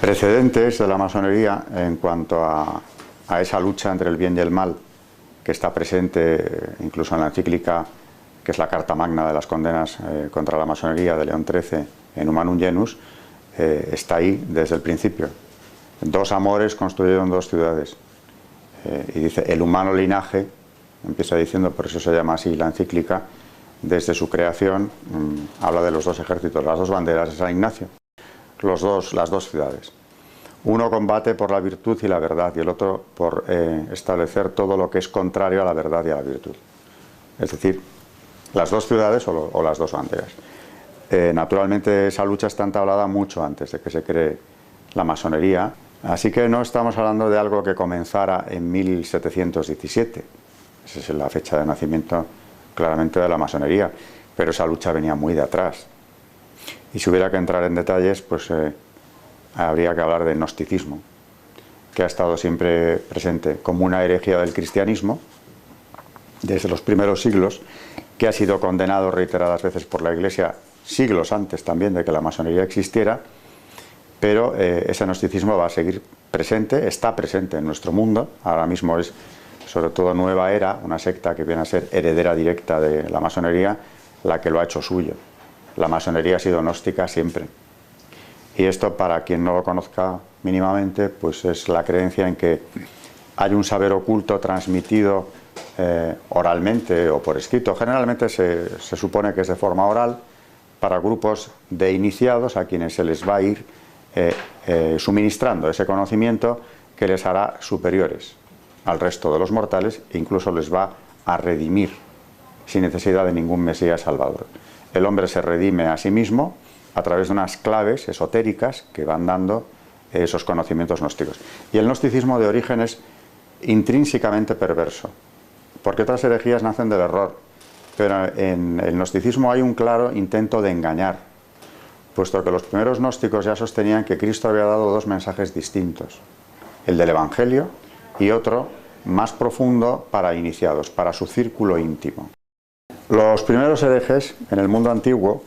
precedentes de la masonería en cuanto a esa lucha entre el bien y el mal que está presente incluso en la encíclica, que es la Carta Magna de las condenas contra la masonería de León XIII en Humanum Genus, está ahí desde el principio. Dos amores construyeron dos ciudades. Y dice, el humano linaje, empieza diciendo, por eso se llama así la encíclica, desde su creación, habla de los dos ejércitos, las dos banderas de San Ignacio, las dos ciudades. Uno combate por la virtud y la verdad, y el otro por establecer todo lo que es contrario a la verdad y a la virtud. Es decir, las dos ciudades o las dos banderas. Naturalmente esa lucha está entablada mucho antes de que se cree la masonería, así que no estamos hablando de algo que comenzara en 1717, esa es la fecha de nacimiento claramente de la masonería, pero esa lucha venía muy de atrás. Y si hubiera que entrar en detalles, pues habría que hablar del gnosticismo, que ha estado siempre presente como una herejía del cristianismo desde los primeros siglos, que ha sido condenado reiteradas veces por la Iglesia siglos antes también de que la masonería existiera, pero ese gnosticismo va a seguir presente, está presente en nuestro mundo. Ahora mismo es sobre todo Nueva Era, una secta que viene a ser heredera directa de la masonería, la que lo ha hecho suyo. La masonería ha sido gnóstica siempre. Y esto, para quien no lo conozca mínimamente, pues es la creencia en que hay un saber oculto transmitido oralmente o por escrito. Generalmente se supone que es de forma oral para grupos de iniciados a quienes se les va a ir suministrando ese conocimiento que les hará superiores al resto de los mortales e incluso les va a redimir sin necesidad de ningún Mesías Salvador. El hombre se redime a sí mismo a través de unas claves esotéricas que van dando esos conocimientos gnósticos. Y el gnosticismo de origen es intrínsecamente perverso, porque otras herejías nacen del error, pero en el gnosticismo hay un claro intento de engañar, puesto que los primeros gnósticos ya sostenían que Cristo había dado dos mensajes distintos, el del Evangelio y otro más profundo para iniciados, para su círculo íntimo. Los primeros herejes en el mundo antiguo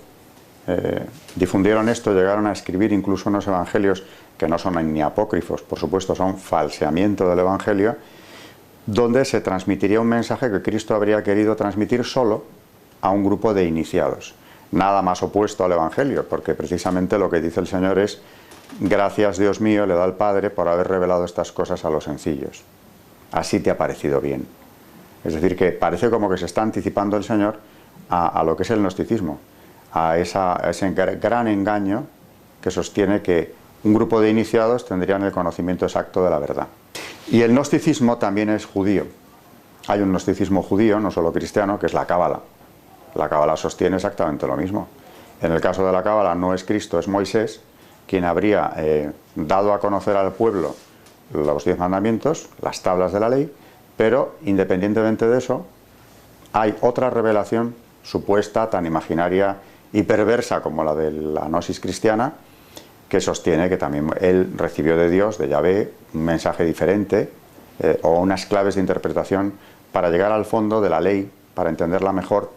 difundieron esto, llegaron a escribir incluso unos evangelios que no son ni apócrifos, por supuesto, son falseamiento del Evangelio, donde se transmitiría un mensaje que Cristo habría querido transmitir solo a un grupo de iniciados. Nada más opuesto al Evangelio, porque precisamente lo que dice el Señor es: gracias, Dios mío, le da al Padre por haber revelado estas cosas a los sencillos. Así te ha parecido bien. Es decir, que parece como que se está anticipando el Señor a lo que es el gnosticismo, a ese gran engaño que sostiene que un grupo de iniciados tendrían el conocimiento exacto de la verdad. Y el gnosticismo también es judío. Hay un gnosticismo judío, no solo cristiano, que es la Cábala. La Cábala sostiene exactamente lo mismo. En el caso de la Cábala no es Cristo, es Moisés quien habría dado a conocer al pueblo los 10 mandamientos, las tablas de la ley, pero independientemente de eso hay otra revelación supuesta, tan imaginaria y perversa como la de la gnosis cristiana, que sostiene que también él recibió de Dios, de Yahvé, un mensaje diferente o unas claves de interpretación para llegar al fondo de la ley, para entenderla mejor,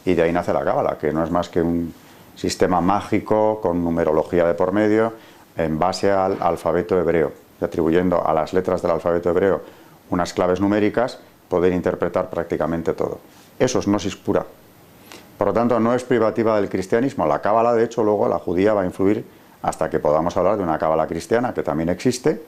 y de ahí nace la Cábala, que no es más que un sistema mágico con numerología de por medio en base al alfabeto hebreo, y atribuyendo a las letras del alfabeto hebreo unas claves numéricas, poder interpretar prácticamente todo. Eso es gnosis pura. Por lo tanto, no es privativa del cristianismo. La Cábala, de hecho, luego la judía va a influir hasta que podamos hablar de una Cábala cristiana, que también existe,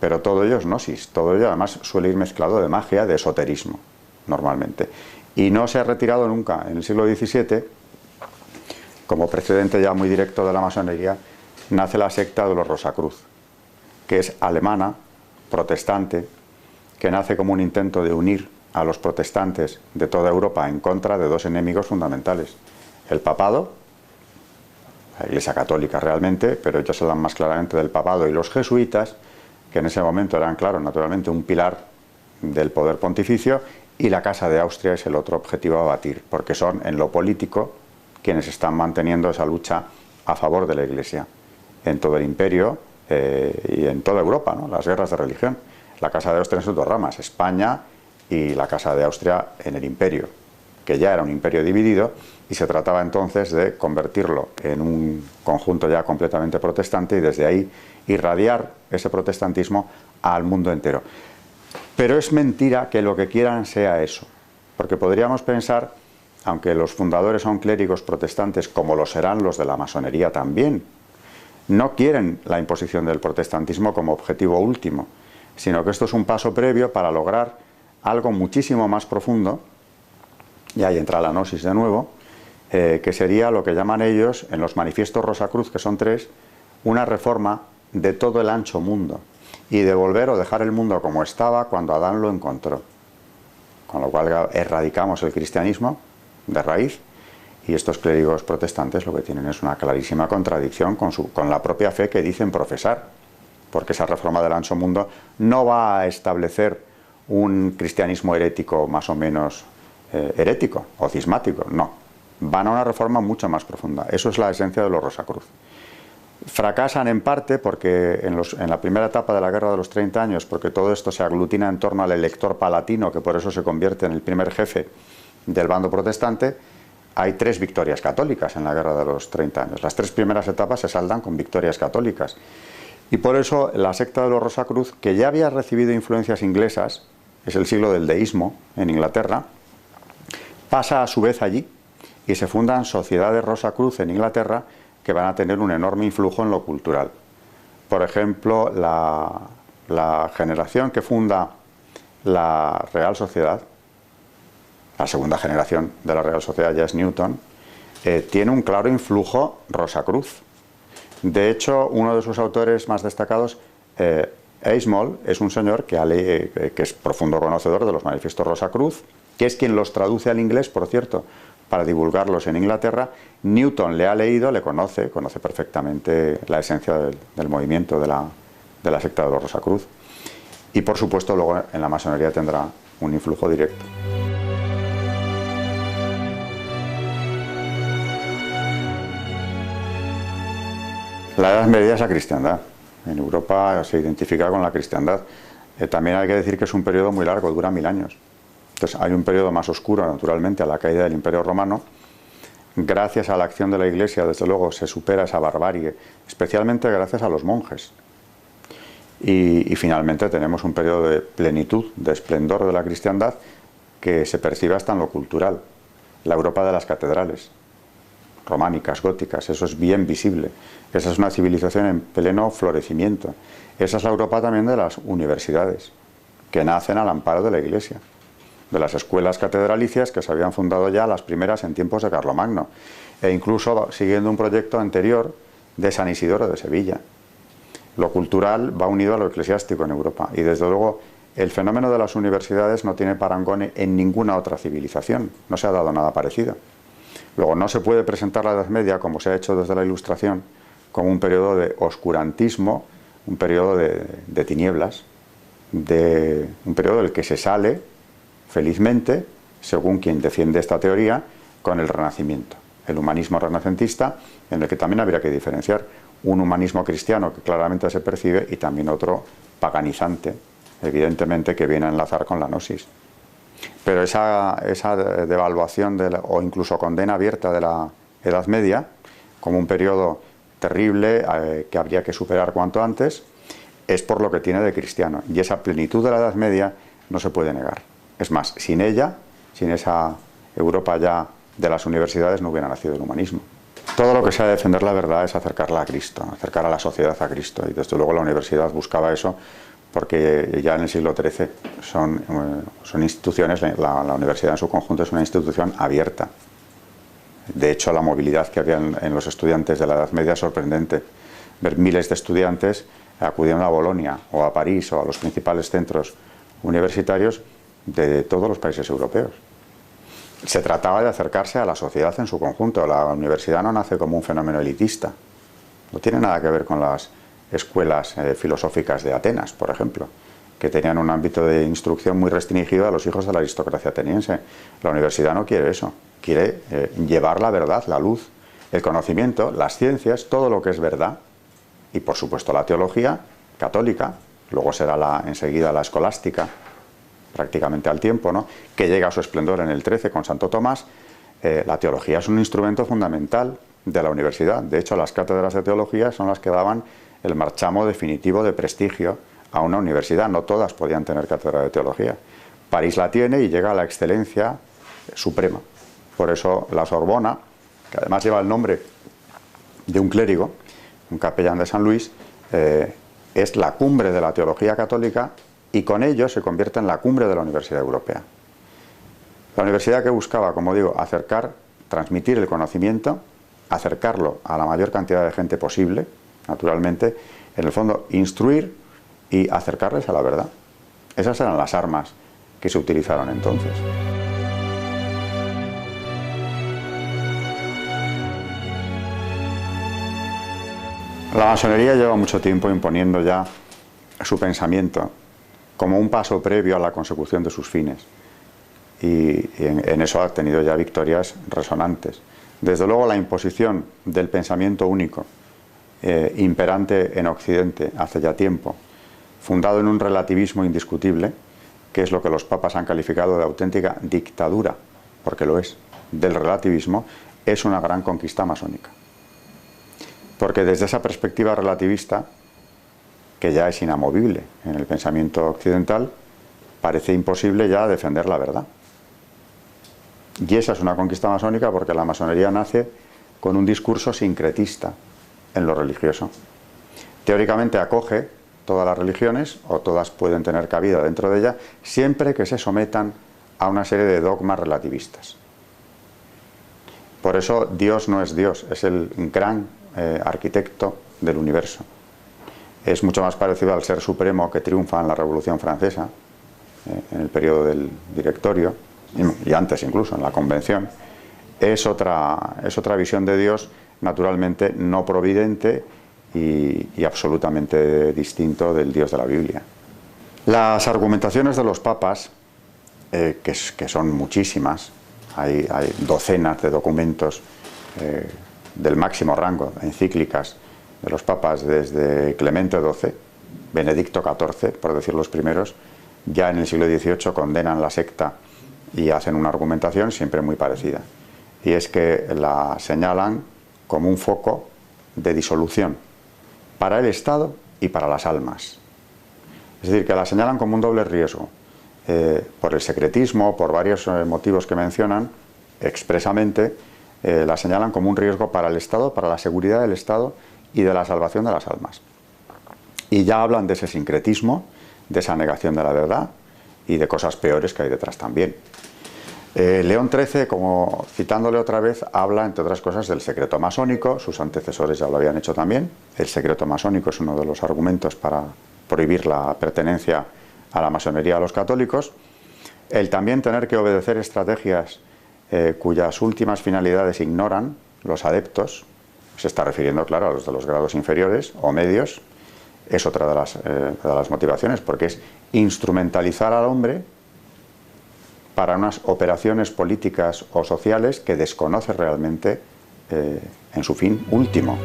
pero todo ello es gnosis. Todo ello, además, suele ir mezclado de magia, de esoterismo, normalmente. Y no se ha retirado nunca. En el siglo XVII, como precedente ya muy directo de la masonería, nace la secta de los Rosacruz, que es alemana, protestante, que nace como un intento de unir a los protestantes de toda Europa en contra de dos enemigos fundamentales: el papado, la Iglesia católica realmente, pero ellos hablan más claramente del papado, y los jesuitas, que en ese momento eran, claro, naturalmente un pilar del poder pontificio, y la Casa de Austria es el otro objetivo a batir, porque son en lo político quienes están manteniendo esa lucha a favor de la Iglesia en todo el imperio y en toda Europa, ¿no? Las guerras de religión. La Casa de Austria en sus dos ramas, España y la Casa de Austria en el imperio. que ya era un imperio dividido, y se trataba entonces de convertirlo en un conjunto ya completamente protestante y desde ahí irradiar ese protestantismo al mundo entero. Pero es mentira que lo que quieran sea eso, porque podríamos pensar, aunque los fundadores son clérigos protestantes, como lo serán los de la masonería también, no quieren la imposición del protestantismo como objetivo último, sino que esto es un paso previo para lograr algo muchísimo más profundo, y ahí entra la gnosis de nuevo, que sería lo que llaman ellos, en los manifiestos Rosacruz, que son 3, una reforma de todo el ancho mundo, y devolver o dejar el mundo como estaba cuando Adán lo encontró. Con lo cual erradicamos el cristianismo de raíz, y estos clérigos protestantes lo que tienen es una clarísima contradicción con la propia fe que dicen profesar, porque esa reforma del ancho mundo no va a establecer un cristianismo herético más o menos herético o cismático, no, van a una reforma mucho más profunda. Eso es la esencia de los Rosacruz. Fracasan en parte porque en la primera etapa de la Guerra de los 30 años, porque todo esto se aglutina en torno al elector palatino, que por eso se convierte en el primer jefe del bando protestante, hay 3 victorias católicas en la Guerra de los 30 años. Las 3 primeras etapas se saldan con victorias católicas. Y por eso la secta de los Rosacruz, que ya había recibido influencias inglesas, es el siglo del deísmo en Inglaterra, pasa a su vez allí y se fundan sociedades Rosacruz en Inglaterra que van a tener un enorme influjo en lo cultural. Por ejemplo, la generación que funda la Real Sociedad, la segunda generación de la Real Sociedad ya es Newton, tiene un claro influjo Rosacruz. De hecho, uno de sus autores más destacados, Eismoll, es un señor que es profundo conocedor de los manifiestos Rosacruz, que es quien los traduce al inglés, por cierto, para divulgarlos en Inglaterra. Newton le ha leído, le conoce perfectamente la esencia del movimiento de la secta de los Rosacruz. Y por supuesto luego en la masonería tendrá un influjo directo. La Edad Media es la cristiandad. En Europa se identifica con la cristiandad. También hay que decir que es un periodo muy largo, dura 1000 años. Entonces hay un periodo más oscuro, naturalmente, a la caída del Imperio Romano. Gracias a la acción de la Iglesia, desde luego, se supera esa barbarie, especialmente gracias a los monjes. Y finalmente tenemos un periodo de plenitud, de esplendor de la cristiandad, que se percibe hasta en lo cultural. La Europa de las catedrales, románicas, góticas, eso es bien visible. Esa es una civilización en pleno florecimiento. Esa es la Europa también de las universidades, que nacen al amparo de la Iglesia, de las escuelas catedralicias que se habían fundado ya las primeras en tiempos de Carlomagno, e incluso siguiendo un proyecto anterior de San Isidoro de Sevilla. Lo cultural va unido a lo eclesiástico en Europa, y desde luego el fenómeno de las universidades no tiene parangón en ninguna otra civilización, no se ha dado nada parecido. Luego, no se puede presentar la Edad Media, como se ha hecho desde la Ilustración, como un periodo de oscurantismo, un periodo de tinieblas, un periodo del que se sale, felizmente, según quien defiende esta teoría, con el Renacimiento, el humanismo renacentista, en el que también habría que diferenciar un humanismo cristiano que claramente se percibe y también otro paganizante, evidentemente, que viene a enlazar con la gnosis. Pero esa devaluación o incluso condena abierta de la Edad Media, como un periodo terrible que habría que superar cuanto antes, es por lo que tiene de cristiano. Y esa plenitud de la Edad Media no se puede negar. Es más, sin ella, sin esa Europa ya de las universidades, no hubiera nacido el humanismo. Todo lo que sea defender la verdad es acercarla a Cristo, acercar a la sociedad a Cristo. Y desde luego la universidad buscaba eso, porque ya en el siglo XIII son instituciones, la universidad en su conjunto es una institución abierta. De hecho, la movilidad que había en los estudiantes de la Edad Media es sorprendente. Ver miles de estudiantes acudiendo a Bolonia o a París o a los principales centros universitarios de todos los países europeos. Se trataba de acercarse a la sociedad en su conjunto. La universidad no nace como un fenómeno elitista. No tiene nada que ver con las escuelas filosóficas de Atenas, por ejemplo, que tenían un ámbito de instrucción muy restringido a los hijos de la aristocracia ateniense. La universidad no quiere eso, quiere llevar la verdad, la luz, el conocimiento, las ciencias, todo lo que es verdad, y por supuesto la teología católica, luego será enseguida la escolástica, prácticamente al tiempo, ¿no?, que llega a su esplendor en el 13 con Santo Tomás, la teología es un instrumento fundamental de la universidad. De hecho, las cátedras de teología son las que daban el marchamo definitivo de prestigio a una universidad. No todas podían tener cátedra de teología. París la tiene y llega a la excelencia suprema. Por eso la Sorbona, que además lleva el nombre de un clérigo, un capellán de San Luis, es la cumbre de la teología católica y con ello se convierte en la cumbre de la Universidad Europea. La universidad que buscaba, como digo, transmitir el conocimiento, acercarlo a la mayor cantidad de gente posible, naturalmente, en el fondo instruir y acercarles a la verdad. Esas eran las armas que se utilizaron entonces. La masonería lleva mucho tiempo imponiendo ya su pensamiento como un paso previo a la consecución de sus fines. Y en eso ha tenido ya victorias resonantes. Desde luego la imposición del pensamiento único, imperante en Occidente hace ya tiempo, fundado en un relativismo indiscutible, que es lo que los papas han calificado de auténtica dictadura, porque lo es, del relativismo, es una gran conquista masónica. Porque desde esa perspectiva relativista, que ya es inamovible en el pensamiento occidental, parece imposible ya defender la verdad. Y esa es una conquista masónica porque la masonería nace con un discurso sincretista en lo religioso. Teóricamente acoge todas las religiones, o todas pueden tener cabida dentro de ella, siempre que se sometan a una serie de dogmas relativistas. Por eso Dios no es Dios, es el gran arquitecto del universo. Es mucho más parecido al ser supremo que triunfa en la Revolución Francesa, en el periodo del Directorio, y antes incluso, en la Convención. Es otra visión de Dios, naturalmente no providente y absolutamente distinto del Dios de la Biblia. Las argumentaciones de los papas, que son muchísimas, hay docenas de documentos del máximo rango, encíclicas de los papas desde Clemente XII, Benedicto XIV, por decir los primeros, ya en el siglo XVIII condenan la secta y hacen una argumentación siempre muy parecida. Y es que la señalan como un foco de disolución para el Estado y para las almas. Es decir, que la señalan como un doble riesgo, por el secretismo, por varios motivos que mencionan expresamente, la señalan como un riesgo para el Estado, para la seguridad del Estado y de la salvación de las almas. Y ya hablan de ese sincretismo, de esa negación de la verdad y de cosas peores que hay detrás también. León XIII, como citándole otra vez, habla, entre otras cosas, del secreto masónico. Sus antecesores ya lo habían hecho también. El secreto masónico es uno de los argumentos para prohibir la pertenencia a la masonería a los católicos. El también tener que obedecer estrategias cuyas últimas finalidades ignoran los adeptos, se está refiriendo, claro, a los de los grados inferiores o medios. Es otra de las motivaciones, porque es instrumentalizar al hombre para unas operaciones políticas o sociales que desconoce realmente en su fin último.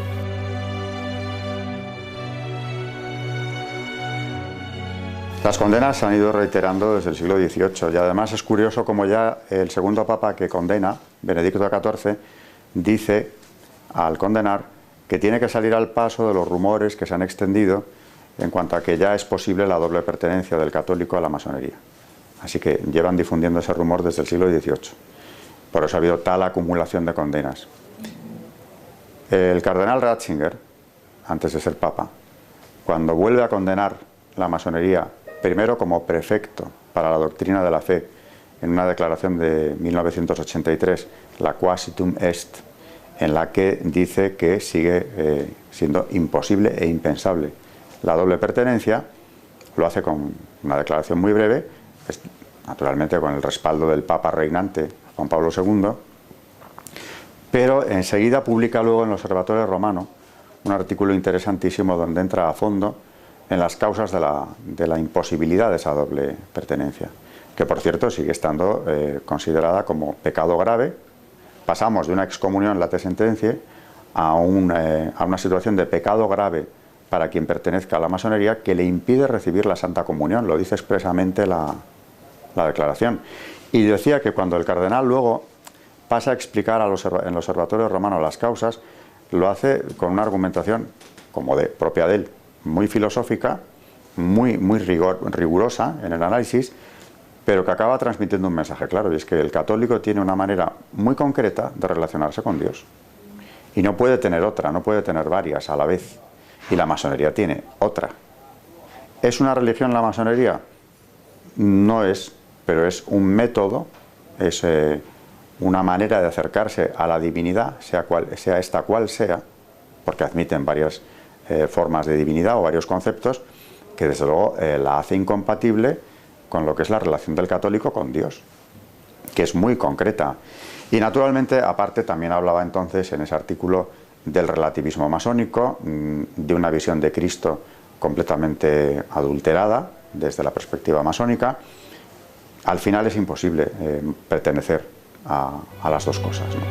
Las condenas se han ido reiterando desde el siglo XVIII y además es curioso como ya el segundo papa que condena, Benedicto XIV, dice al condenar que tiene que salir al paso de los rumores que se han extendido en cuanto a que ya es posible la doble pertenencia del católico a la masonería. Así que llevan difundiendo ese rumor desde el siglo XVIII. Por eso ha habido tal acumulación de condenas. El cardenal Ratzinger, antes de ser papa, cuando vuelve a condenar la masonería, primero como prefecto para la doctrina de la fe, en una declaración de 1983, la Quasitum Est, en la que dice que sigue siendo imposible e impensable la doble pertenencia, lo hace con una declaración muy breve, naturalmente con el respaldo del Papa reinante, Juan Pablo II, pero enseguida publica luego en el Observatorio Romano un artículo interesantísimo donde entra a fondo en las causas de la imposibilidad de esa doble pertenencia, que por cierto sigue estando considerada como pecado grave. Pasamos de una excomunión late sentencia a una situación de pecado grave para quien pertenezca a la masonería que le impide recibir la Santa Comunión. Lo dice expresamente la la declaración. Y decía que cuando el cardenal luego pasa a explicar en el Observatorio Romano las causas, lo hace con una argumentación como propia de él, muy filosófica, muy rigurosa en el análisis, pero que acaba transmitiendo un mensaje claro, y es que el católico tiene una manera muy concreta de relacionarse con Dios. Y no puede tener otra, no puede tener varias a la vez. Y la masonería tiene otra. ¿Es una religión la masonería? No es, pero es un método, es una manera de acercarse a la divinidad, sea esta cual sea, porque admiten varias formas de divinidad o varios conceptos, que desde luego la hace incompatible con lo que es la relación del católico con Dios, que es muy concreta. Y naturalmente, aparte, también hablaba entonces en ese artículo del relativismo masónico, de una visión de Cristo completamente adulterada desde la perspectiva masónica. Al final es imposible pertenecer a las dos cosas, ¿no?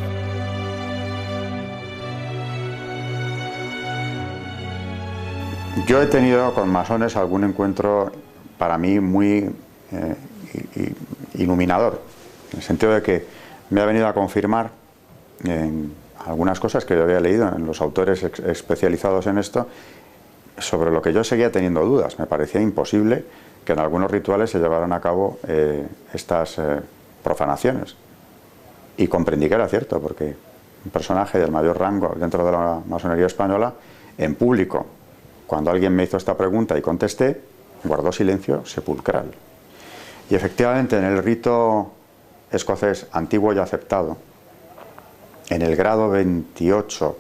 Yo he tenido con masones algún encuentro para mí muy iluminador, en el sentido de que me ha venido a confirmar en algunas cosas que yo había leído en los autores especializados en esto, sobre lo que yo seguía teniendo dudas. Me parecía imposible que en algunos rituales se llevaran a cabo estas profanaciones. Y comprendí que era cierto, porque un personaje del mayor rango dentro de la masonería española, en público, cuando alguien me hizo esta pregunta y contesté, guardó silencio sepulcral. Y efectivamente, en el rito escocés antiguo y aceptado, en el grado 28,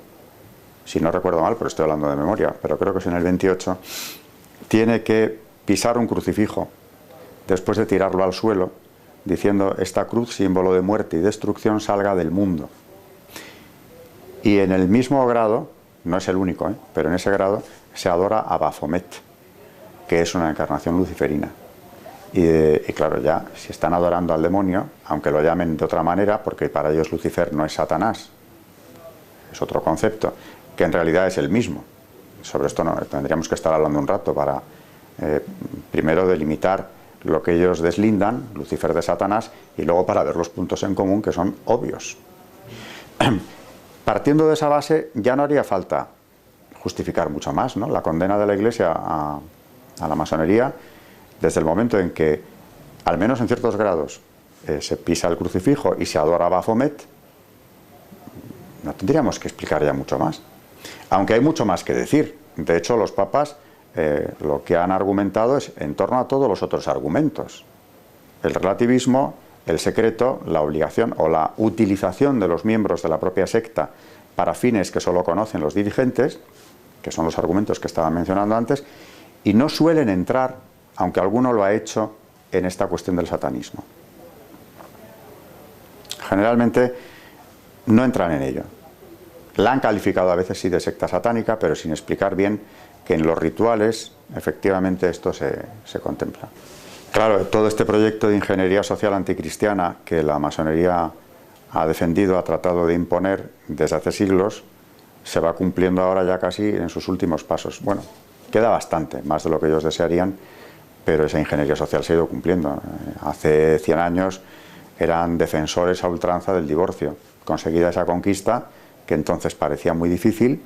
si no recuerdo mal, pero estoy hablando de memoria, pero creo que es en el 28, tiene que pisar un crucifijo después de tirarlo al suelo, diciendo: esta cruz, símbolo de muerte y destrucción, salga del mundo. Y en el mismo grado, no es el único, pero en ese grado se adora a Baphomet, que es una encarnación luciferina. Y claro, ya si están adorando al demonio, aunque lo llamen de otra manera, porque para ellos Lucifer no es Satanás, es otro concepto, que en realidad es el mismo. Sobre esto no tendríamos que estar hablando un rato para primero delimitar lo que ellos deslindan, Lucifer de Satanás, y luego para ver los puntos en común que son obvios. Partiendo de esa base, ya no haría falta justificar mucho más, ¿no? La condena de la Iglesia a la masonería, desde el momento en que, al menos en ciertos grados, se pisa el crucifijo y se adora a Baphomet, no tendríamos que explicar ya mucho más. Aunque hay mucho más que decir. De hecho, los papas lo que han argumentado es en torno a todos los otros argumentos. El relativismo, el secreto, la obligación o la utilización de los miembros de la propia secta para fines que solo conocen los dirigentes, que son los argumentos que estaba mencionando antes, y no suelen entrar, aunque alguno lo ha hecho, en esta cuestión del satanismo. Generalmente no entran en ello. La han calificado a veces sí de secta satánica, pero sin explicar bien que en los rituales efectivamente esto se contempla. Claro, todo este proyecto de ingeniería social anticristiana que la masonería ha defendido, ha tratado de imponer desde hace siglos, se va cumpliendo ahora ya casi en sus últimos pasos. Bueno, queda bastante, más de lo que ellos desearían, pero esa ingeniería social se ha ido cumpliendo. Hace 100 años eran defensores a ultranza del divorcio. Conseguida esa conquista, que entonces parecía muy difícil,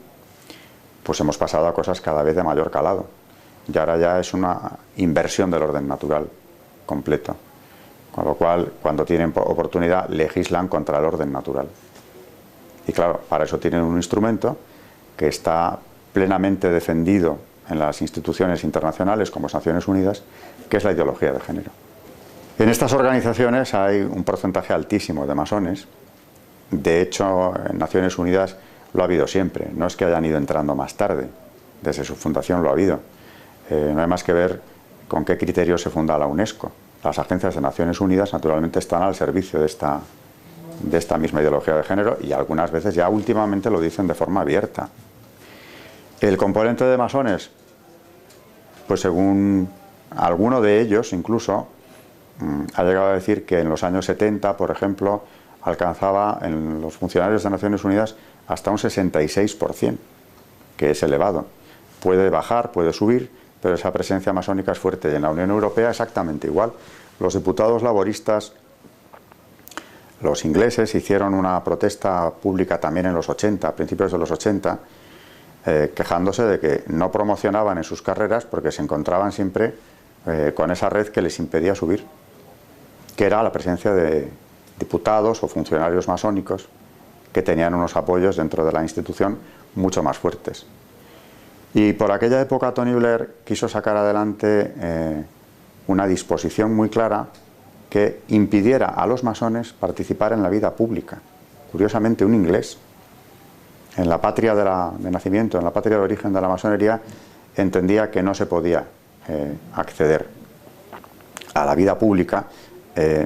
pues hemos pasado a cosas cada vez de mayor calado. Y ahora ya es una inversión del orden natural completo. Con lo cual, cuando tienen oportunidad, legislan contra el orden natural. Y claro, para eso tienen un instrumento que está plenamente defendido en las instituciones internacionales como Naciones Unidas, que es la ideología de género. En estas organizaciones hay un porcentaje altísimo de masones. De hecho, en Naciones Unidas lo ha habido siempre. No es que hayan ido entrando más tarde. Desde su fundación lo ha habido. No hay más que ver con qué criterios se funda la UNESCO. Las agencias de Naciones Unidas naturalmente están al servicio de esta misma ideología de género, y algunas veces ya últimamente lo dicen de forma abierta. El componente de masones, pues según alguno de ellos incluso, ha llegado a decir que en los años 70, por ejemplo, alcanzaba en los funcionarios de Naciones Unidas hasta un 66%, que es elevado. Puede bajar, puede subir, pero esa presencia masónica es fuerte. Y en la Unión Europea exactamente igual. los diputados laboristas, los ingleses, hicieron una protesta pública también en los 80, a principios de los 80, quejándose de que no promocionaban en sus carreras porque se encontraban siempre con esa red que les impedía subir, que era la presencia de diputados o funcionarios masónicos que tenían unos apoyos dentro de la institución mucho más fuertes. Y por aquella época Tony Blair quiso sacar adelante una disposición muy clara que impidiera a los masones participar en la vida pública. Curiosamente, un inglés, en la patria de nacimiento, en la patria de origen de la masonería, entendía que no se podía acceder a la vida pública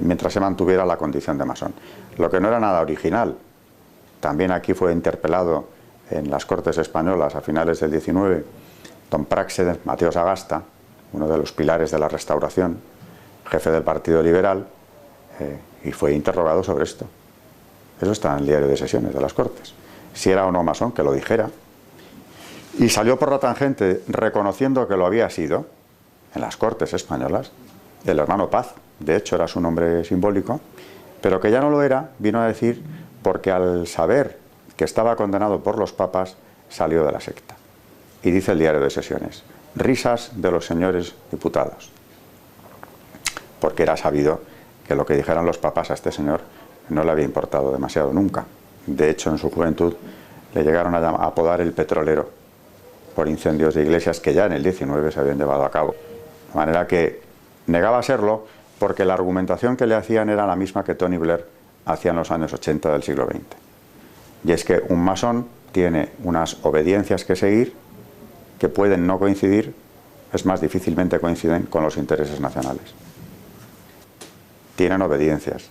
mientras se mantuviera la condición de masón. Lo que no era nada original. También aquí fue interpelado en las Cortes españolas a finales del 19 don Práxedes Mateo Sagasta, uno de los pilares de la Restauración, jefe del Partido Liberal, y fue interrogado sobre esto. Eso está en el diario de sesiones de las Cortes. Si era o no masón, que lo dijera. Y salió por la tangente reconociendo que lo había sido, en las Cortes españolas, el hermano Paz. De hecho, era su nombre simbólico, pero que ya no lo era, vino a decir, porque al saber que estaba condenado por los papas, salió de la secta. Y dice el diario de sesiones: risas de los señores diputados. Porque era sabido que lo que dijeran los papas a este señor no le había importado demasiado nunca. De hecho, en su juventud le llegaron a apodar el petrolero por incendios de iglesias que ya en el 19 se habían llevado a cabo. De manera que negaba serlo porque la argumentación que le hacían era la misma que Tony Blair hacía en los años 80 del siglo XX. Y es que un masón tiene unas obediencias que seguir que pueden no coincidir, es más, difícilmente coinciden con los intereses nacionales. Tienen obediencias.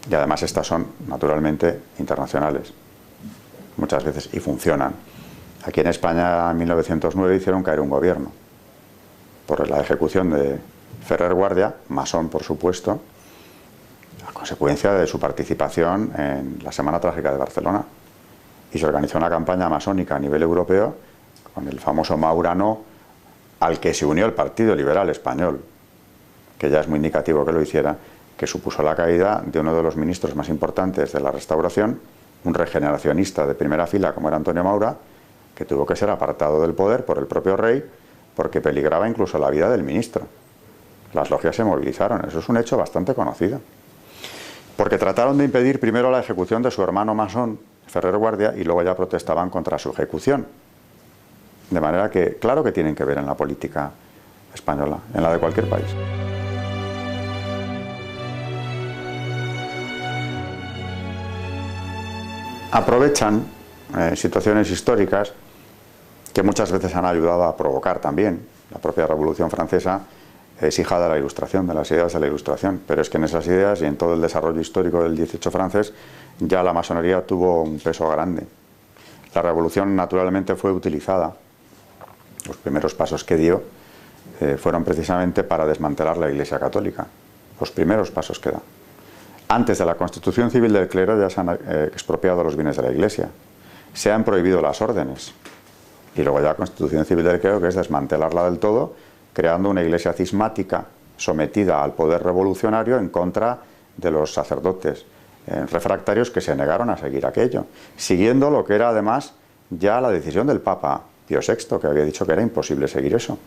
Y además estas son, naturalmente, internacionales. Muchas veces, y funcionan. Aquí en España, en 1909, hicieron caer un gobierno por la ejecución de Ferrer Guardia, masón por supuesto, a consecuencia de su participación en la Semana Trágica de Barcelona. Y se organizó una campaña masónica a nivel europeo con el famoso Maura No, al que se unió el Partido Liberal Español, que ya es muy indicativo que lo hiciera, que supuso la caída de uno de los ministros más importantes de la Restauración, un regeneracionista de primera fila como era Antonio Maura, que tuvo que ser apartado del poder por el propio rey porque peligraba incluso la vida del ministro. Las logias se movilizaron, eso es un hecho bastante conocido. Porque trataron de impedir primero la ejecución de su hermano masón, Ferrer Guardia, y luego ya protestaban contra su ejecución. De manera que, claro que tienen que ver en la política española, en la de cualquier país. Aprovechan situaciones históricas que muchas veces han ayudado a provocar también. La propia Revolución Francesa es hija de la Ilustración, de las ideas de la Ilustración, pero es que en esas ideas y en todo el desarrollo histórico del 18 francés ya la masonería tuvo un peso grande. La Revolución naturalmente fue utilizada. Los primeros pasos que dio fueron precisamente para desmantelar la Iglesia Católica. Los primeros pasos que da. Antes de la Constitución Civil del Clero ya se han expropiado los bienes de la Iglesia. Se han prohibido las órdenes. Y luego ya la Constitución Civil del Clero, que es desmantelarla del todo, creando una Iglesia cismática sometida al poder revolucionario en contra de los sacerdotes refractarios que se negaron a seguir aquello, siguiendo lo que era además ya la decisión del Papa Pío VI, que había dicho que era imposible seguir eso.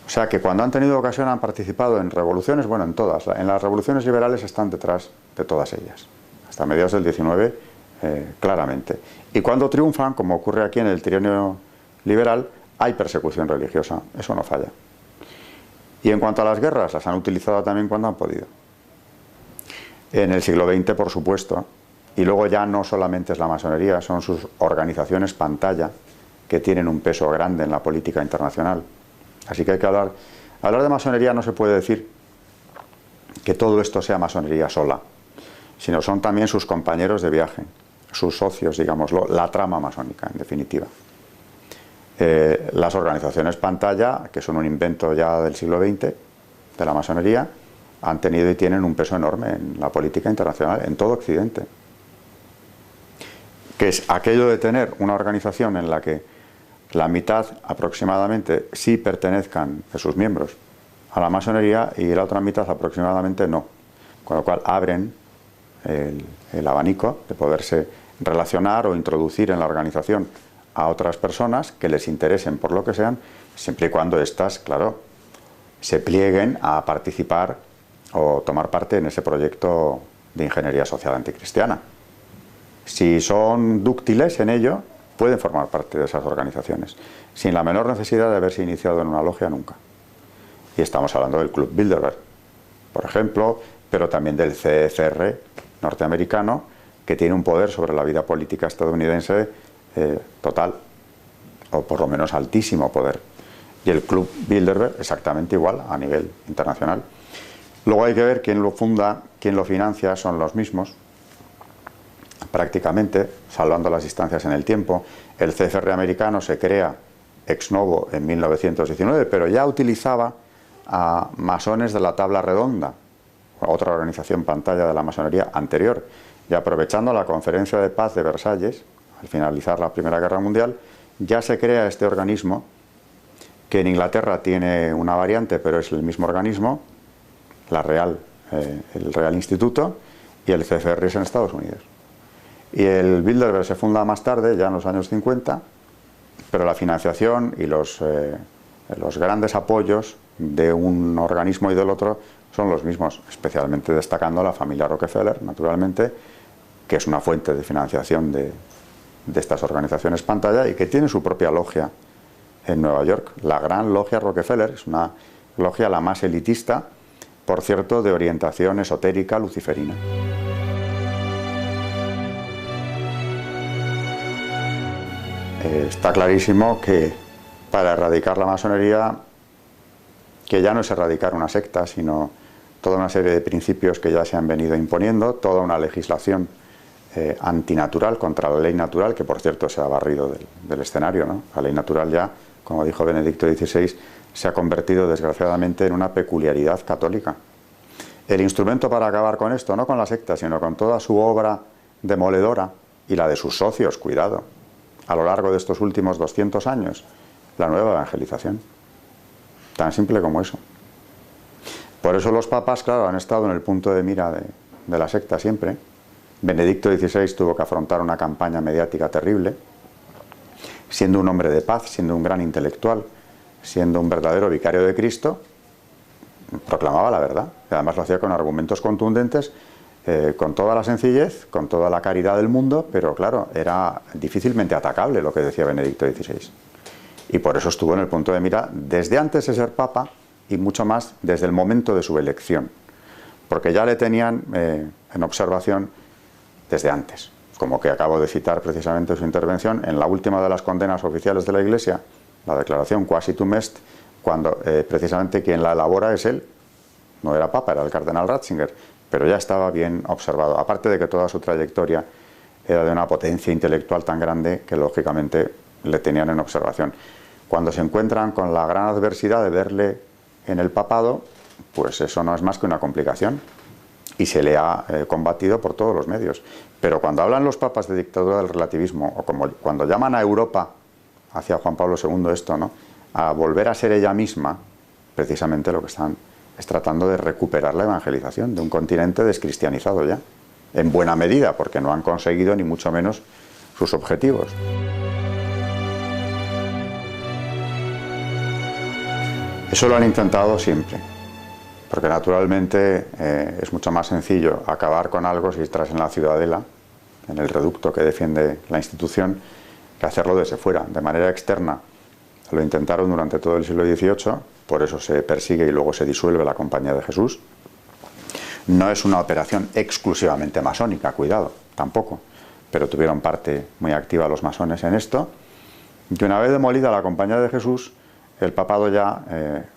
O sea que cuando han tenido ocasión han participado en revoluciones, bueno, en todas. En las revoluciones liberales están detrás de todas ellas, hasta mediados del 19 claramente. Y cuando triunfan, como ocurre aquí en el trienio liberal, hay persecución religiosa, eso no falla. Y en cuanto a las guerras, las han utilizado también cuando han podido. En el siglo XX, por supuesto, y luego ya no solamente es la masonería, son sus organizaciones pantalla, que tienen un peso grande en la política internacional. Así que hay que hablar de masonería. No se puede decir que todo esto sea masonería sola, sino son también sus compañeros de viaje, sus socios, digámoslo, la trama masónica, en definitiva. Las organizaciones pantalla, que son un invento ya del siglo XX, de la masonería, han tenido y tienen un peso enorme en la política internacional, en todo Occidente. Que es aquello de tener una organización en la que la mitad aproximadamente sí pertenezcan de sus miembros a la masonería y la otra mitad aproximadamente no. Con lo cual abren el abanico de poderse relacionar o introducir en la organización a otras personas que les interesen por lo que sean, siempre y cuando éstas, claro, se plieguen a participar o tomar parte en ese proyecto de ingeniería social anticristiana. Si son dúctiles en ello, pueden formar parte de esas organizaciones, sin la menor necesidad de haberse iniciado en una logia nunca. Y estamos hablando del Club Bilderberg, por ejemplo, pero también del CFR norteamericano, que tiene un poder sobre la vida política estadounidense total, o por lo menos altísimo poder. Y el Club Bilderberg exactamente igual a nivel internacional. Luego hay que ver quién lo funda, quién lo financia, son los mismos, prácticamente, salvando las distancias en el tiempo. El CFR americano se crea ex novo en 1919, pero ya utilizaba a masones de la Tabla Redonda, otra organización pantalla de la masonería anterior, y aprovechando la Conferencia de Paz de Versalles, al finalizar la Primera Guerra Mundial, ya se crea este organismo, que en Inglaterra tiene una variante, pero es el mismo organismo, el Real Instituto, y el CFR es en Estados Unidos. Y el Bilderberg se funda más tarde, ya en los años 50, pero la financiación y los grandes apoyos de un organismo y del otro son los mismos, especialmente destacando la familia Rockefeller, naturalmente, que es una fuente de financiación de estas organizaciones pantalla y que tiene su propia logia en Nueva York. La Gran Logia Rockefeller es una logia la más elitista, por cierto, de orientación esotérica luciferina. Está clarísimo que para erradicar la masonería, que ya no es erradicar una secta, sino toda una serie de principios que ya se han venido imponiendo, toda una legislación antinatural, contra la ley natural, que por cierto se ha barrido del escenario, ¿no? La ley natural ya, como dijo Benedicto XVI, se ha convertido desgraciadamente en una peculiaridad católica. El instrumento para acabar con esto, no con la secta, sino con toda su obra demoledora y la de sus socios, cuidado, a lo largo de estos últimos 200 años, la nueva evangelización. Tan simple como eso. Por eso los papas, claro, han estado en el punto de mira de la secta siempre. Benedicto XVI tuvo que afrontar una campaña mediática terrible, siendo un hombre de paz, siendo un gran intelectual, siendo un verdadero vicario de Cristo, proclamaba la verdad. Y además lo hacía con argumentos contundentes, con toda la sencillez, con toda la caridad del mundo, pero claro, era difícilmente atacable lo que decía Benedicto XVI. Y por eso estuvo en el punto de mira desde antes de ser papa y mucho más desde el momento de su elección, porque ya le tenían en observación desde antes, como que acabo de citar precisamente su intervención en la última de las condenas oficiales de la Iglesia, la declaración Quasi Tum Est, cuando precisamente quien la elabora es él, no era papa, era el cardenal Ratzinger, pero ya estaba bien observado, aparte de que toda su trayectoria era de una potencia intelectual tan grande que lógicamente le tenían en observación. Cuando se encuentran con la gran adversidad de verle en el papado, pues eso no es más que una complicación y se le ha combatido por todos los medios. Pero cuando hablan los papas de dictadura del relativismo, o como cuando llaman a Europa, hacia Juan Pablo II esto, ¿no?, a volver a ser ella misma, precisamente lo que están es tratando de recuperar la evangelización de un continente descristianizado ya, en buena medida, porque no han conseguido ni mucho menos sus objetivos. Eso lo han intentado siempre, porque naturalmente es mucho más sencillo acabar con algo si estás en la ciudadela, en el reducto que defiende la institución, que hacerlo desde fuera, de manera externa. Lo intentaron durante todo el siglo XVIII, por eso se persigue y luego se disuelve la Compañía de Jesús. No es una operación exclusivamente masónica, cuidado, tampoco, pero tuvieron parte muy activa los masones en esto. Y una vez demolida la Compañía de Jesús, el papado ya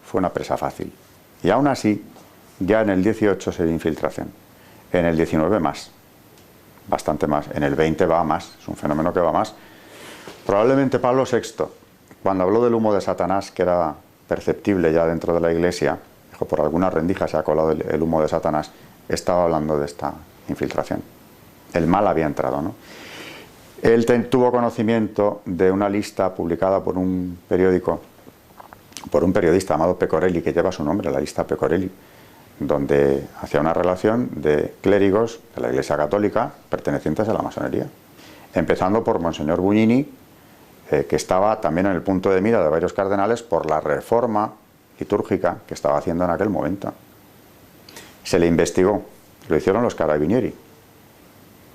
fue una presa fácil. Y aún así, ya en el 18 se dio infiltración, en el 19 más, bastante más, en el 20 va más, es un fenómeno que va más. Probablemente Pablo VI, cuando habló del humo de Satanás, que era perceptible ya dentro de la Iglesia, dijo, por alguna rendija se ha colado el humo de Satanás, estaba hablando de esta infiltración. El mal había entrado, ¿no? Él tuvo conocimiento de una lista publicada por un periódico por un periodista llamado Pecorelli, que lleva su nombre, la lista Pecorelli, donde hacía una relación de clérigos de la Iglesia Católica pertenecientes a la masonería, empezando por Monseñor Bugnini, que estaba también en el punto de mira de varios cardenales por la reforma litúrgica que estaba haciendo en aquel momento. Se le investigó, lo hicieron los carabinieri,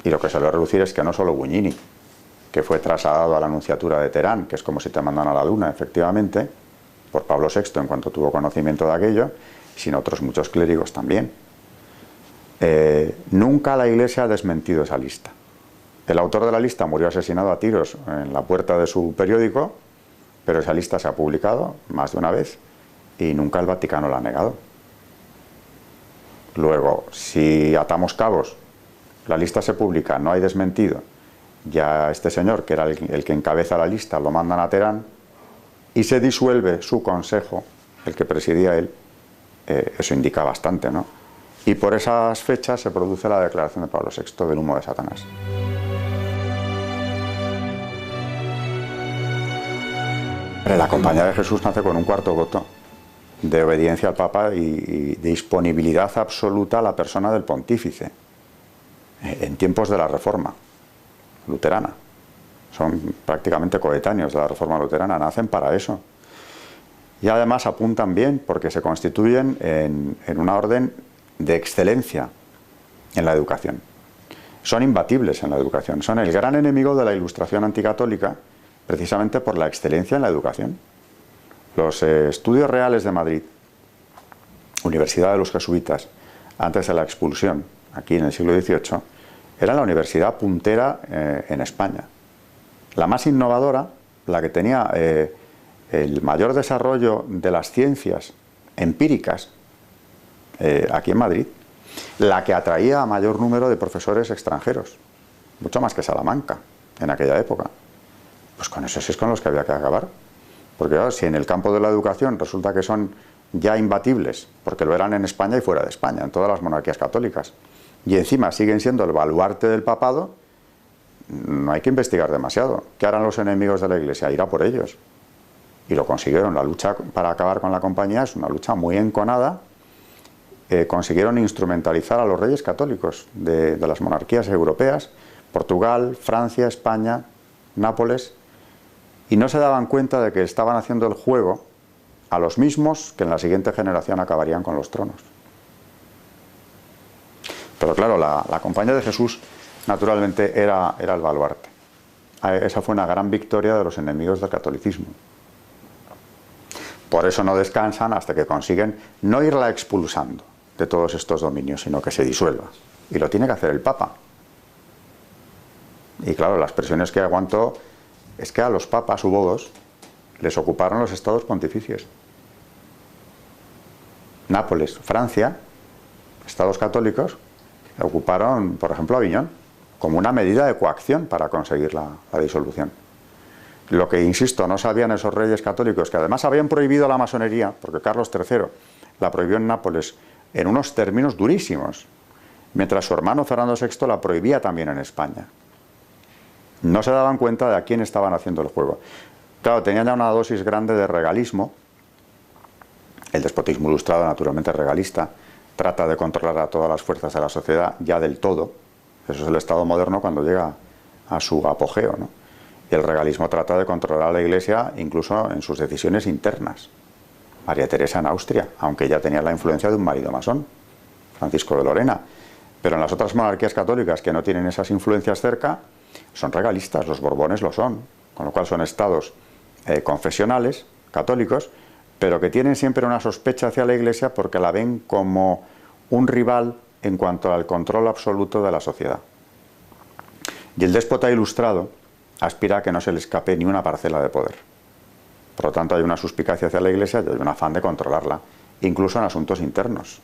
y lo que se le va a relucir es que no solo Bugnini, que fue trasladado a la nunciatura de Teherán, que es como si te mandan a la luna, efectivamente, por Pablo VI en cuanto tuvo conocimiento de aquello, sino otros muchos clérigos también. Nunca la Iglesia ha desmentido esa lista. El autor de la lista murió asesinado a tiros en la puerta de su periódico, pero esa lista se ha publicado más de una vez y nunca el Vaticano la ha negado. Luego, si atamos cabos, la lista se publica, no hay desmentido, ya este señor, que era el que encabeza la lista, lo mandan a Teherán y se disuelve su consejo, el que presidía él, eso indica bastante, ¿no? Y por esas fechas se produce la declaración de Pablo VI del humo de Satanás. La Compañía de Jesús nace con un cuarto voto de obediencia al Papa y de disponibilidad absoluta a la persona del pontífice en tiempos de la Reforma luterana. Son prácticamente coetáneos de la Reforma luterana, nacen para eso. Y además apuntan bien porque se constituyen en una orden de excelencia en la educación. Son imbatibles en la educación, son el gran enemigo de la Ilustración anticatólica, precisamente por la excelencia en la educación. Los estudios reales de Madrid, Universidad de los Jesuitas, antes de la expulsión, aquí en el siglo XVIII, era la universidad puntera en España. La más innovadora, la que tenía el mayor desarrollo de las ciencias empíricas aquí en Madrid, la que atraía a mayor número de profesores extranjeros, mucho más que Salamanca en aquella época. Pues con esos es con los que había que acabar. Porque claro, si en el campo de la educación resulta que son ya imbatibles, porque lo eran en España y fuera de España, en todas las monarquías católicas, y encima siguen siendo el baluarte del papado, no hay que investigar demasiado. ¿Qué harán los enemigos de la Iglesia? Ir a por ellos. Y lo consiguieron. La lucha para acabar con la compañía es una lucha muy enconada. Consiguieron instrumentalizar a los reyes católicos de las monarquías europeas, Portugal, Francia, España, Nápoles, y no se daban cuenta de que estaban haciendo el juego a los mismos que en la siguiente generación acabarían con los tronos. Pero claro, la Compañía de Jesús naturalmente era el baluarte. Esa fue una gran victoria de los enemigos del catolicismo. Por eso no descansan hasta que consiguen no irla expulsando de todos estos dominios, sino que se disuelva. Y lo tiene que hacer el Papa. Y claro, las presiones que aguantó es que a los papas, hubo dos, les ocuparon los estados pontificios. Nápoles, Francia, estados católicos, ocuparon, por ejemplo, Aviñón, como una medida de coacción para conseguir la disolución. Lo que, insisto, no sabían esos reyes católicos, que además habían prohibido la masonería, porque Carlos III la prohibió en Nápoles en unos términos durísimos, mientras su hermano Fernando VI la prohibía también en España. No se daban cuenta de a quién estaban haciendo el juego. Claro, tenían ya una dosis grande de regalismo. El despotismo ilustrado, naturalmente regalista, trata de controlar a todas las fuerzas de la sociedad ya del todo. Eso es el Estado moderno cuando llega a su apogeo, ¿no? Y el regalismo trata de controlar a la Iglesia incluso en sus decisiones internas. María Teresa en Austria, aunque ya tenía la influencia de un marido masón, Francisco de Lorena. Pero en las otras monarquías católicas que no tienen esas influencias cerca, son regalistas, los Borbones lo son, con lo cual son estados confesionales, católicos, pero que tienen siempre una sospecha hacia la Iglesia porque la ven como un rival en cuanto al control absoluto de la sociedad. Y el déspota ilustrado aspira a que no se le escape ni una parcela de poder. Por lo tanto, hay una suspicacia hacia la Iglesia y hay un afán de controlarla, incluso en asuntos internos.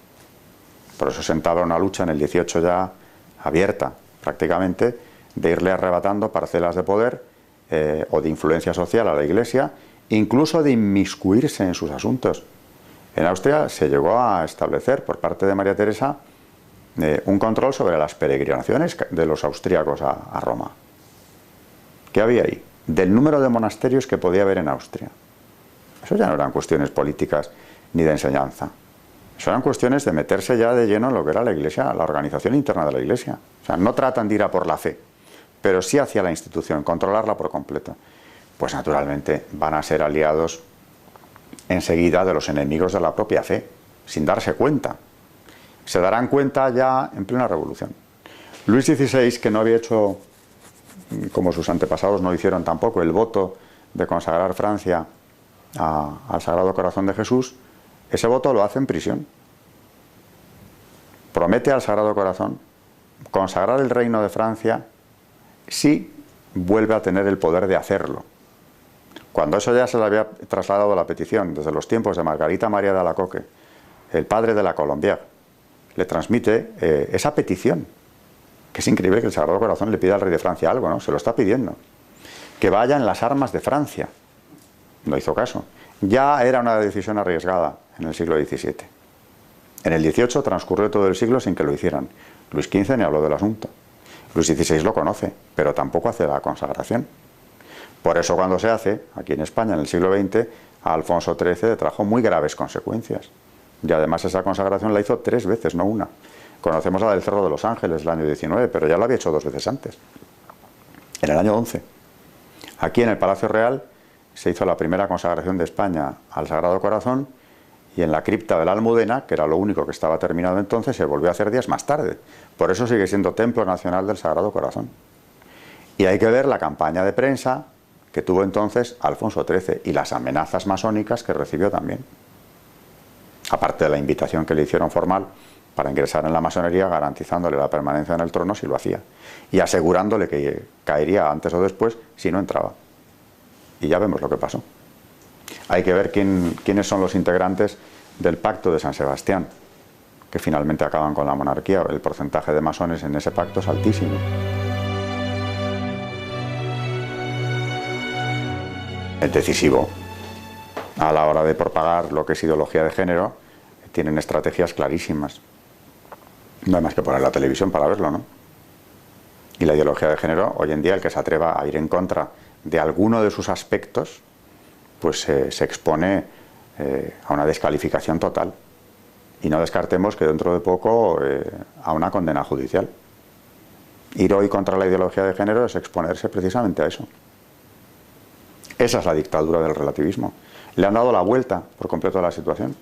Por eso se entabla una lucha en el 18 ya abierta, prácticamente, de irle arrebatando parcelas de poder o de influencia social a la Iglesia, incluso de inmiscuirse en sus asuntos. En Austria se llegó a establecer por parte de María Teresa un control sobre las peregrinaciones de los austríacos a Roma. ¿Qué había ahí? Del número de monasterios que podía haber en Austria. Eso ya no eran cuestiones políticas ni de enseñanza. Eso eran cuestiones de meterse ya de lleno en lo que era la Iglesia, la organización interna de la Iglesia. O sea, no tratan de ir a por la fe, pero sí hacia la institución, controlarla por completo. Pues naturalmente van a ser aliados enseguida de los enemigos de la propia fe, sin darse cuenta. Se darán cuenta ya en plena revolución. Luis XVI, que no había hecho, como sus antepasados no hicieron tampoco, el voto de consagrar Francia al Sagrado Corazón de Jesús, ese voto lo hace en prisión. Promete al Sagrado Corazón consagrar el reino de Francia si vuelve a tener el poder de hacerlo. Cuando eso ya se le había trasladado la petición desde los tiempos de Margarita María de Alacoque, el padre de la Colombière, le transmite esa petición, que es increíble que el Sagrado Corazón le pida al rey de Francia algo, ¿no? Se lo está pidiendo. Que vaya en las armas de Francia. No hizo caso. Ya era una decisión arriesgada en el siglo XVII. En el XVIII transcurrió todo el siglo sin que lo hicieran. Luis XV ni habló del asunto. Luis XVI lo conoce, pero tampoco hace la consagración. Por eso cuando se hace, aquí en España en el siglo XX, a Alfonso XIII le trajo muy graves consecuencias. Y además esa consagración la hizo 3 veces, no una. Conocemos la del Cerro de los Ángeles, el año 19, pero ya lo había hecho 2 veces antes. En el año 11. Aquí en el Palacio Real se hizo la primera consagración de España al Sagrado Corazón, y en la cripta de la Almudena, que era lo único que estaba terminado entonces, se volvió a hacer días más tarde. Por eso sigue siendo Templo Nacional del Sagrado Corazón. Y hay que ver la campaña de prensa que tuvo entonces Alfonso XIII y las amenazas masónicas que recibió también. Aparte de la invitación que le hicieron formal para ingresar en la masonería, garantizándole la permanencia en el trono si lo hacía, y asegurándole que caería antes o después si no entraba. Y ya vemos lo que pasó. Hay que ver quiénes son los integrantes del Pacto de San Sebastián, que finalmente acaban con la monarquía. El porcentaje de masones en ese pacto es altísimo. Es decisivo a la hora de propagar lo que es ideología de género. Tienen estrategias clarísimas. No hay más que poner la televisión para verlo, ¿no? Y la ideología de género, hoy en día, el que se atreva a ir en contra de alguno de sus aspectos, pues se expone a una descalificación total. Y no descartemos que dentro de poco a una condena judicial. Ir hoy contra la ideología de género es exponerse precisamente a eso. Esa es la dictadura del relativismo. Le han dado la vuelta por completo a la situación.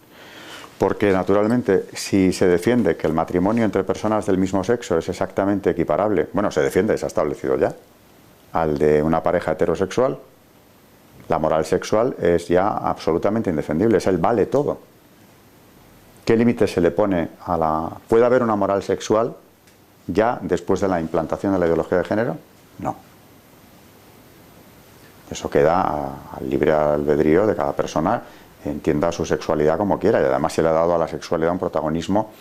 Porque, naturalmente, si se defiende que el matrimonio entre personas del mismo sexo es exactamente equiparable, bueno, se defiende, se ha establecido ya, al de una pareja heterosexual, la moral sexual es ya absolutamente indefendible, es el vale todo. ¿Qué límite se le pone a la... ¿Puede haber una moral sexual ya después de la implantación de la ideología de género? No. Eso queda al libre albedrío de cada persona, entienda su sexualidad como quiera, y además se le ha dado a la sexualidad un protagonismo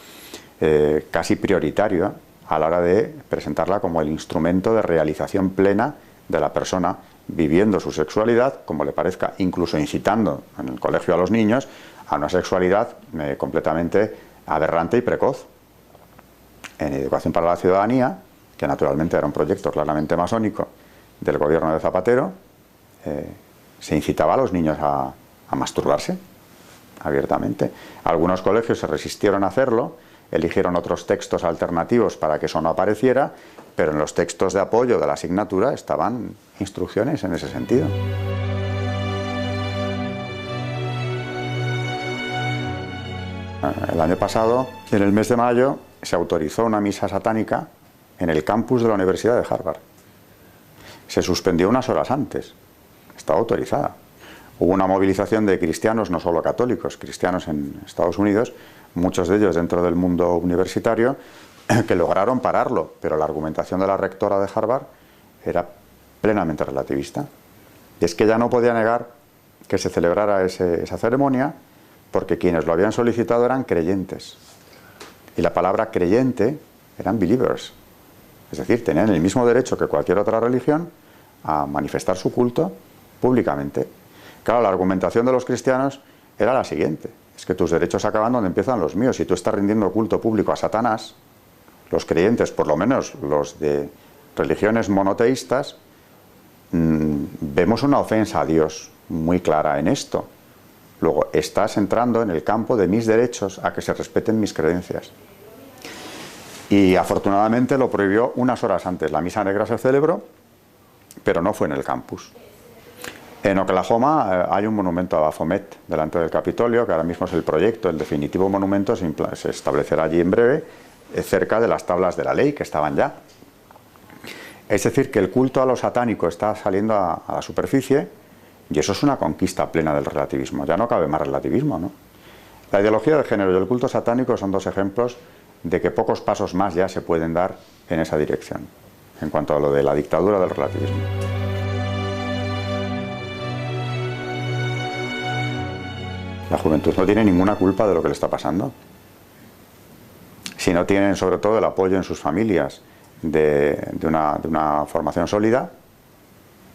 casi prioritario a la hora de presentarla como el instrumento de realización plena de la persona, viviendo su sexualidad como le parezca, incluso incitando en el colegio a los niños a una sexualidad completamente aberrante y precoz. En Educación para la Ciudadanía, que naturalmente era un proyecto claramente masónico del gobierno de Zapatero, se incitaba a los niños a masturbarse abiertamente. Algunos colegios se resistieron a hacerlo, eligieron otros textos alternativos para que eso no apareciera, pero en los textos de apoyo de la asignatura estaban instrucciones en ese sentido. El año pasado, en el mes de mayo, se autorizó una misa satánica en el campus de la Universidad de Harvard. Se suspendió unas horas antes. Estaba autorizada. Hubo una movilización de cristianos, no solo católicos, cristianos en Estados Unidos, muchos de ellos dentro del mundo universitario, que lograron pararlo, pero la argumentación de la rectora de Harvard era plenamente relativista. Y es que ya no podía negar que se celebrara esa ceremonia, porque quienes lo habían solicitado eran creyentes. Y la palabra creyente eran believers. Es decir, tenían el mismo derecho que cualquier otra religión a manifestar su culto públicamente. Claro, la argumentación de los cristianos era la siguiente: es que tus derechos acaban donde empiezan los míos. Si tú estás rindiendo culto público a Satanás, los creyentes, por lo menos los de religiones monoteístas, vemos una ofensa a Dios muy clara en esto. Luego, estás entrando en el campo de mis derechos a que se respeten mis creencias. Y afortunadamente lo prohibió unas horas antes. La misa negra se celebró, pero no fue en el campus. En Oklahoma hay un monumento a Baphomet delante del Capitolio, que ahora mismo es el proyecto, el definitivo monumento se establecerá allí en breve, cerca de las tablas de la ley que estaban ya. Es decir, que el culto a lo satánico está saliendo a la superficie, y eso es una conquista plena del relativismo. Ya no cabe más relativismo, ¿no? La ideología de género y el culto satánico son dos ejemplos de que pocos pasos más ya se pueden dar en esa dirección, en cuanto a lo de la dictadura del relativismo. La juventud no tiene ninguna culpa de lo que le está pasando. Si no tienen, sobre todo, el apoyo en sus familias de una formación sólida,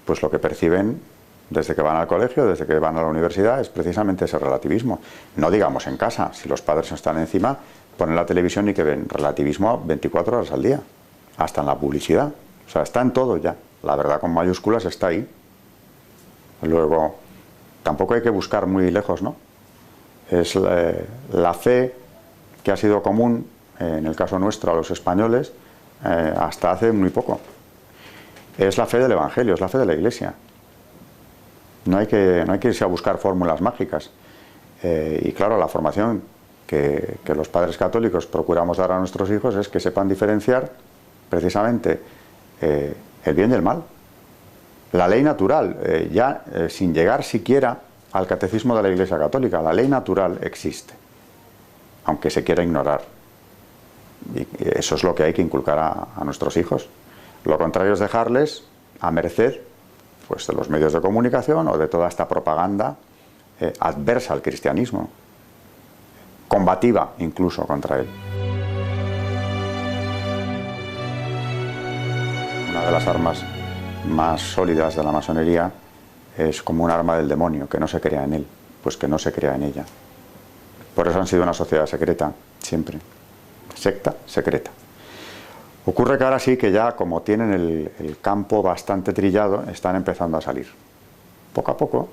pues lo que perciben desde que van al colegio, desde que van a la universidad, es precisamente ese relativismo. No digamos en casa, si los padres no están encima, ponen la televisión y que ven relativismo 24 horas al día, hasta en la publicidad. O sea, está en todo ya. La verdad con mayúsculas está ahí. Luego, tampoco hay que buscar muy lejos, ¿no? Es la fe que ha sido común, en el caso nuestro, a los españoles, hasta hace muy poco. Es la fe del Evangelio, es la fe de la Iglesia. No hay que irse a buscar fórmulas mágicas. Y claro, la formación que los padres católicos procuramos dar a nuestros hijos es que sepan diferenciar precisamente el bien y el mal. La ley natural, sin llegar siquiera al catecismo de la Iglesia Católica, la ley natural existe, aunque se quiera ignorar. Y eso es lo que hay que inculcar a nuestros hijos. Lo contrario es dejarles a merced, pues, de los medios de comunicación o de toda esta propaganda adversa al cristianismo, combativa incluso contra él. Una de las armas más sólidas de la masonería es como un arma del demonio, que no se crea en él, pues que no se crea en ella. Por eso han sido una sociedad secreta, siempre. Secta secreta. Ocurre que ahora sí que ya, como tienen el campo bastante trillado, están empezando a salir. Poco a poco.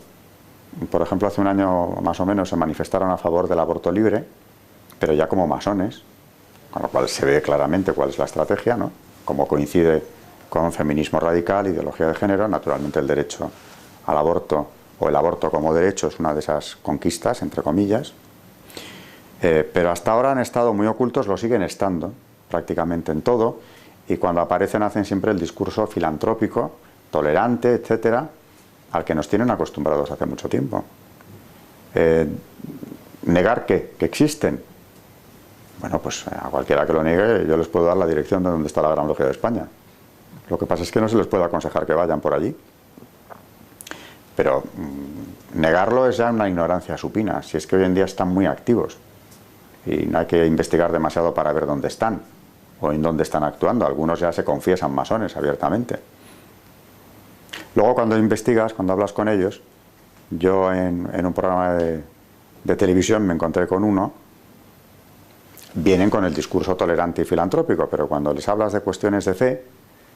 Por ejemplo, hace un año más o menos se manifestaron a favor del aborto libre, pero ya como masones, con lo cual se ve claramente cuál es la estrategia, ¿no? Como coincide con feminismo radical, ideología de género, naturalmente el derecho al aborto, o el aborto como derecho, es una de esas conquistas, entre comillas. Pero hasta ahora han estado muy ocultos, lo siguen estando prácticamente en todo, y cuando aparecen hacen siempre el discurso filantrópico, tolerante, etcétera, al que nos tienen acostumbrados hace mucho tiempo. Negar que existen. Bueno, pues a cualquiera que lo niegue yo les puedo dar la dirección de donde está la Gran Logia de España. Lo que pasa es que no se les puede aconsejar que vayan por allí. Pero negarlo es ya una ignorancia supina, si es que hoy en día están muy activos y no hay que investigar demasiado para ver dónde están o en dónde están actuando. Algunos ya se confiesan masones abiertamente. Luego, cuando investigas, cuando hablas con ellos, yo en un programa de televisión me encontré con uno. Vienen con el discurso tolerante y filantrópico, pero cuando les hablas de cuestiones de fe,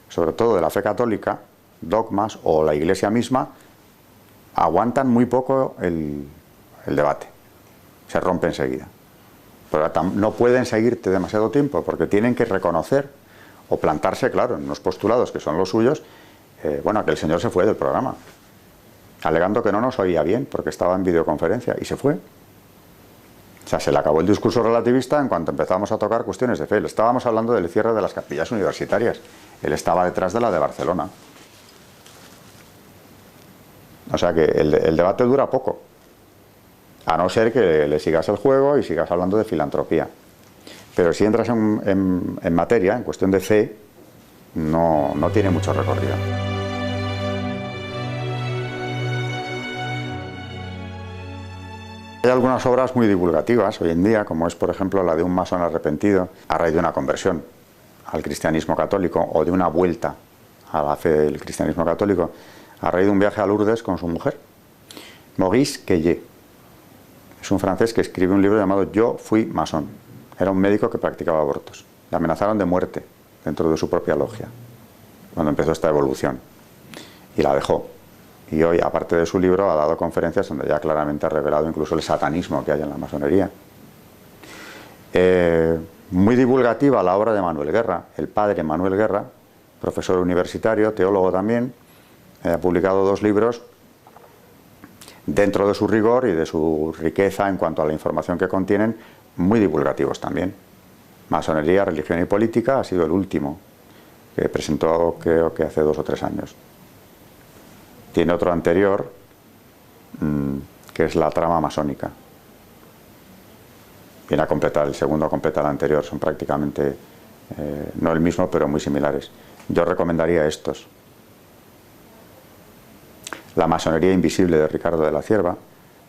sobre todo de la fe católica, dogmas o la Iglesia misma, aguantan muy poco el debate, se rompe enseguida. Pero no pueden seguirte demasiado tiempo porque tienen que reconocer o plantarse, claro, en unos postulados que son los suyos. Bueno, aquel señor se fue del programa, alegando que no nos oía bien porque estaba en videoconferencia, y se fue. O sea, se le acabó el discurso relativista en cuanto empezamos a tocar cuestiones de fe. Le estábamos hablando del cierre de las capillas universitarias. Él estaba detrás de la de Barcelona. O sea que el debate dura poco, a no ser que le sigas el juego y sigas hablando de filantropía. Pero si entras en materia, en cuestión de fe, no tiene mucho recorrido. Hay algunas obras muy divulgativas hoy en día, como es por ejemplo la de un masón arrepentido a raíz de una conversión al cristianismo católico o de una vuelta a la fe del cristianismo católico a raíz de un viaje a Lourdes con su mujer. Maurice Queye es un francés que escribe un libro llamado Yo fui masón. Era un médico que practicaba abortos. Le amenazaron de muerte dentro de su propia logia cuando empezó esta evolución, y la dejó. Y hoy, aparte de su libro, ha dado conferencias donde ya claramente ha revelado incluso el satanismo que hay en la masonería. Muy divulgativa la obra de Manuel Guerra, el padre Manuel Guerra, profesor universitario, teólogo también. Ha publicado 2 libros dentro de su rigor y de su riqueza en cuanto a la información que contienen, muy divulgativos también. Masonería, religión y política ha sido el último que presentó, creo que hace 2 o 3 años. Tiene otro anterior, que es la trama masónica. Viene a completar, el segundo completa el anterior, son prácticamente, no el mismo, pero muy similares. Yo recomendaría estos. La masonería invisible de Ricardo de la Cierva,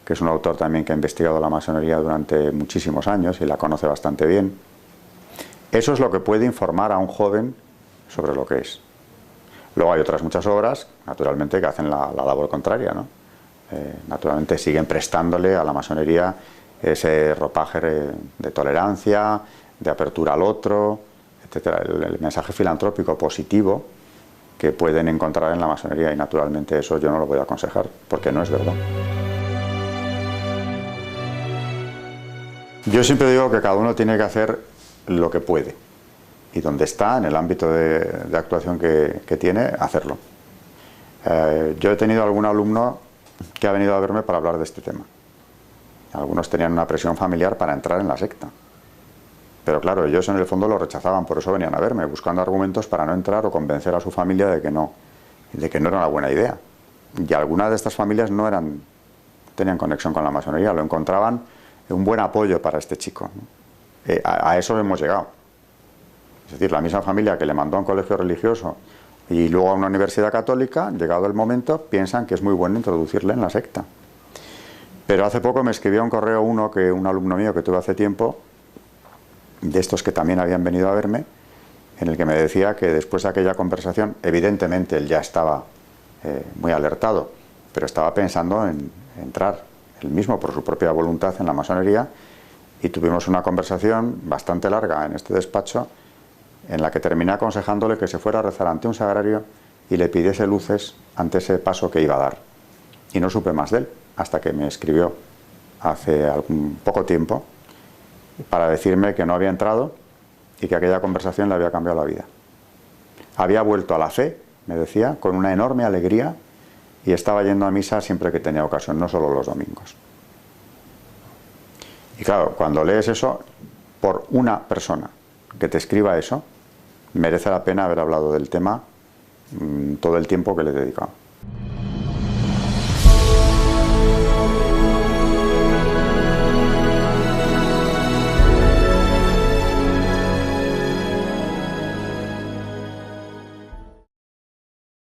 que es un autor también que ha investigado la masonería durante muchísimos años y la conoce bastante bien. Eso es lo que puede informar a un joven sobre lo que es. Luego hay otras muchas obras, naturalmente, que hacen la labor contraria, ¿no? Naturalmente siguen prestándole a la masonería ese ropaje de tolerancia, de apertura al otro, etcétera. El mensaje filantrópico positivo que pueden encontrar en la masonería, y naturalmente eso yo no lo voy a aconsejar, porque no es verdad. Yo siempre digo que cada uno tiene que hacer lo que puede, y donde está, en el ámbito de actuación que tiene, hacerlo. Yo he tenido algún alumno que ha venido a verme para hablar de este tema. Algunos tenían una presión familiar para entrar en la secta. Pero claro, ellos en el fondo lo rechazaban, por eso venían a verme, buscando argumentos para no entrar o convencer a su familia de que no era una buena idea. Y algunas de estas familias no tenían conexión con la masonería, lo encontraban un buen apoyo para este chico, ¿no? A eso hemos llegado. Es decir, la misma familia que le mandó a un colegio religioso y luego a una universidad católica, llegado el momento, piensan que es muy bueno introducirle en la secta. Pero hace poco me escribió un correo un alumno mío que tuve hace tiempo, de estos que también habían venido a verme, en el que me decía que después de aquella conversación, evidentemente él ya estaba muy alertado, pero estaba pensando en entrar él mismo por su propia voluntad en la masonería, y tuvimos una conversación bastante larga en este despacho, en la que terminé aconsejándole que se fuera a rezar ante un sagrario y le pidiese luces ante ese paso que iba a dar. Y no supe más de él, hasta que me escribió hace algún poco tiempo, para decirme que no había entrado y que aquella conversación le había cambiado la vida. Había vuelto a la fe, me decía, con una enorme alegría, y estaba yendo a misa siempre que tenía ocasión, no solo los domingos. Y claro, cuando lees eso, por una persona que te escriba eso, merece la pena haber hablado del tema todo el tiempo que le he dedicado.